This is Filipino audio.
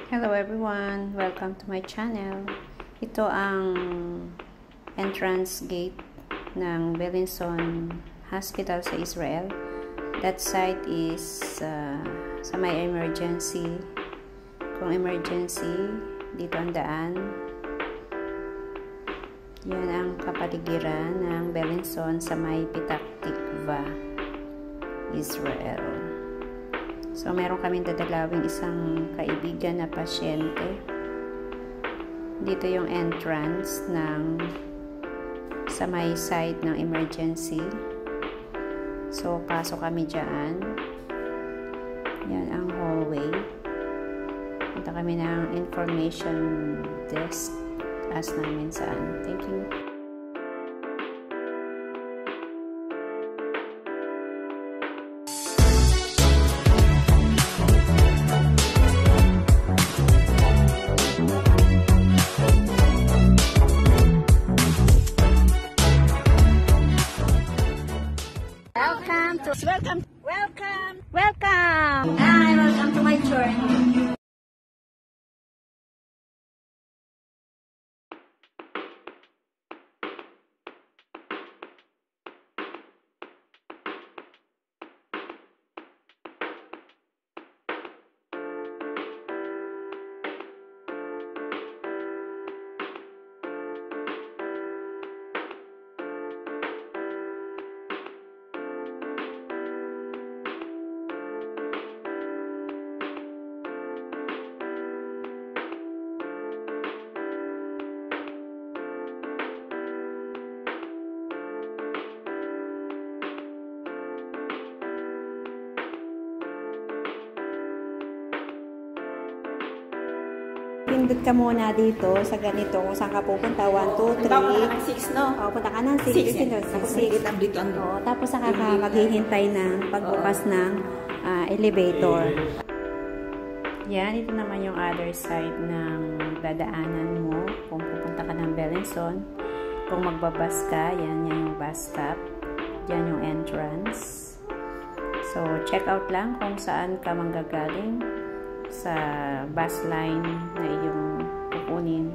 Hello everyone! Welcome to my channel. Ito ang entrance gate ng Beilinson Hospital sa Israel. That site is sa may emergency. Kung emergency, dito ang daan. Yan ang kapaligiran ng Beilinson sa may Petah Tikva, Israel. So, meron kaming dadalawing isang kaibigan na pasyente. Dito yung entrance ng sa may side ng emergency. So, pasok kami dyan. Yan ang hallway. Punta kami ng information desk. Ask namin saan. Thank you. Welcome! Hi, welcome to my journey. Pindot ka muna dito sa ganito kung saan ka pupunta. 1, 2, 3. Punta ka ng 6, no? O, punta ka ng 6. Tapos nakikita dito ang doon. Tapos saka ka maghihintay ng pagbukas ng elevator. Yan, ito naman yung other side ng dadaanan mo kung pupunta ka ng Beilinson. Kung magbabas ka, yan yung bus stop. Yan yung entrance. So, check out lang kung saan ka manggagaling sa bus line na iyong kukunin.